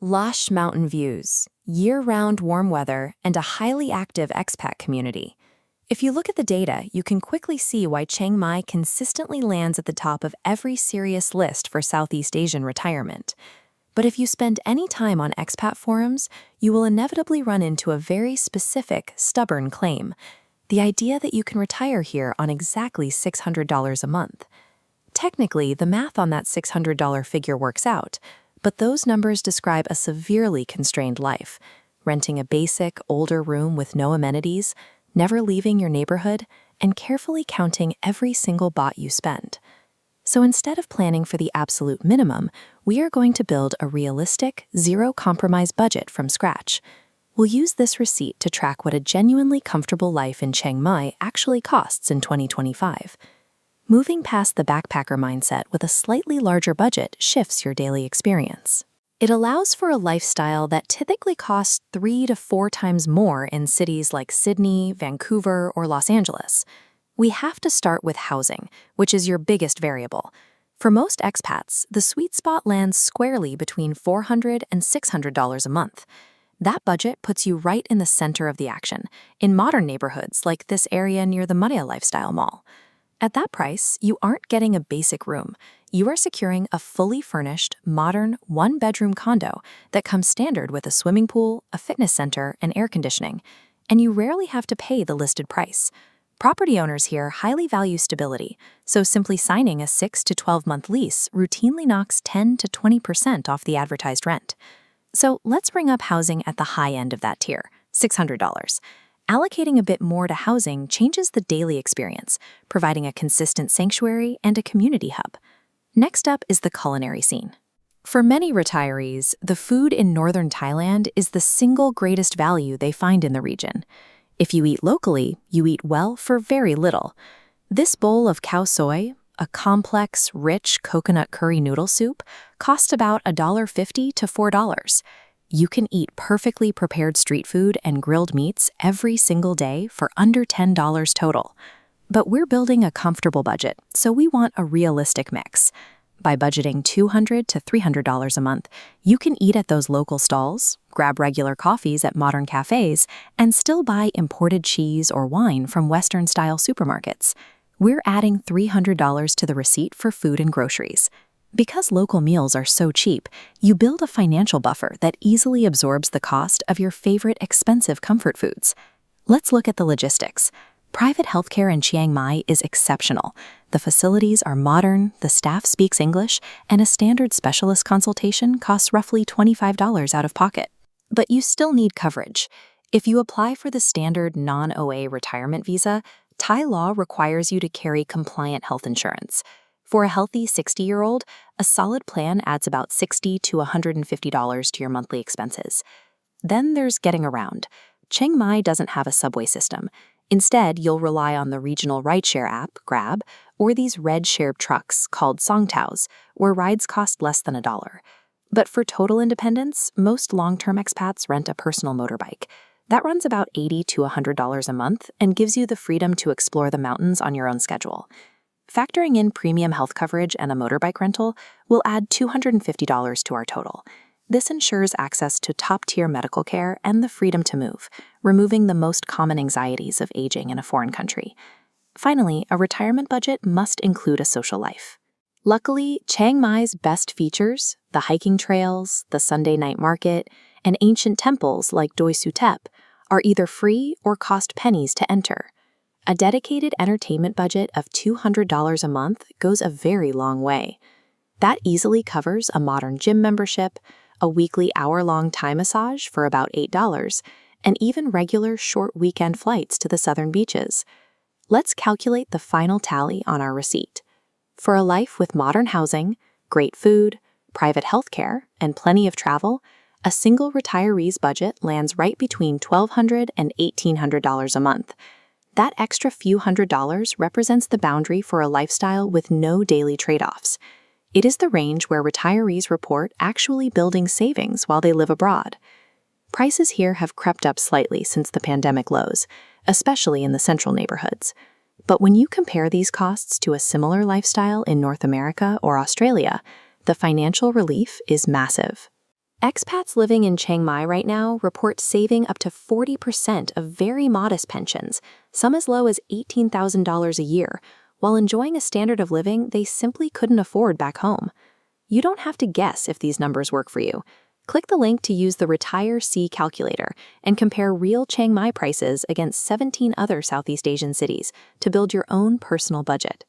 Lush mountain views, year-round warm weather, and a highly active expat community. If you look at the data, you can quickly see why Chiang Mai consistently lands at the top of every serious list for Southeast Asian retirement. But if you spend any time on expat forums, you will inevitably run into a very specific, stubborn claim: the idea that you can retire here on exactly $600 a month. Technically, the math on that $600 figure works out, but those numbers describe a severely constrained life: renting a basic, older room with no amenities, never leaving your neighborhood, and carefully counting every single baht you spend. So instead of planning for the absolute minimum, we are going to build a realistic, zero-compromise budget from scratch. We'll use this receipt to track what a genuinely comfortable life in Chiang Mai actually costs in 2025. Moving past the backpacker mindset with a slightly larger budget shifts your daily experience. It allows for a lifestyle that typically costs 3 to 4 times more in cities like Sydney, Vancouver, or Los Angeles. We have to start with housing, which is your biggest variable. For most expats, the sweet spot lands squarely between $400 and $600 a month. That budget puts you right in the center of the action, in modern neighborhoods like this area near the Maria Lifestyle Mall. At that price, you aren't getting a basic room. You are securing a fully furnished, modern, one-bedroom condo that comes standard with a swimming pool, a fitness center, and air conditioning. And you rarely have to pay the listed price. Property owners here highly value stability, so simply signing a 6 to 12-month lease routinely knocks 10 to 20% off the advertised rent. So let's bring up housing at the high end of that tier, $600. Allocating a bit more to housing changes the daily experience, providing a consistent sanctuary and a community hub. Next up is the culinary scene. For many retirees, the food in northern Thailand is the single greatest value they find in the region. If you eat locally, you eat well for very little. This bowl of khao soy, a complex, rich coconut curry noodle soup, costs about $1.50 to $4. You can eat perfectly prepared street food and grilled meats every single day for under $10 total. But we're building a comfortable budget, so we want a realistic mix. By budgeting $200 to $300 a month, you can eat at those local stalls, grab regular coffees at modern cafes, and still buy imported cheese or wine from Western-style supermarkets. We're adding $300 to the receipt for food and groceries. Because local meals are so cheap, you build a financial buffer that easily absorbs the cost of your favorite expensive comfort foods. Let's look at the logistics. Private healthcare in Chiang Mai is exceptional. The facilities are modern, the staff speaks English, and a standard specialist consultation costs roughly $25 out of pocket. But you still need coverage. If you apply for the standard non-OA retirement visa, Thai law requires you to carry compliant health insurance. For a healthy 60-year-old, a solid plan adds about $60 to $150 to your monthly expenses. Then there's getting around. Chiang Mai doesn't have a subway system. Instead, you'll rely on the regional rideshare app, Grab, or these red-shared trucks called songtaos, where rides cost less than $1. But for total independence, most long-term expats rent a personal motorbike. That runs about $80 to $100 a month and gives you the freedom to explore the mountains on your own schedule. Factoring in premium health coverage and a motorbike rental will add $250 to our total. This ensures access to top-tier medical care and the freedom to move, removing the most common anxieties of aging in a foreign country. Finally, a retirement budget must include a social life. Luckily, Chiang Mai's best features, the hiking trails, the Sunday night market, and ancient temples like Doi Suthep, are either free or cost pennies to enter. A dedicated entertainment budget of $200 a month goes a very long way. That easily covers a modern gym membership, a weekly hour-long Thai massage for about $8, and even regular short weekend flights to the southern beaches. Let's calculate the final tally on our receipt. For a life with modern housing, great food, private healthcare, and plenty of travel, a single retiree's budget lands right between $1,200 and $1,800 a month. That extra few $100s represents the boundary for a lifestyle with no daily trade-offs. It is the range where retirees report actually building savings while they live abroad. Prices here have crept up slightly since the pandemic lows, especially in the central neighborhoods. But when you compare these costs to a similar lifestyle in North America or Australia, the financial relief is massive. Expats living in Chiang Mai right now report saving up to 40% of very modest pensions, some as low as $18,000 a year, while enjoying a standard of living they simply couldn't afford back home. You don't have to guess if these numbers work for you. Click the link to use the retiree calculator and compare real Chiang Mai prices against 17 other Southeast Asian cities to build your own personal budget.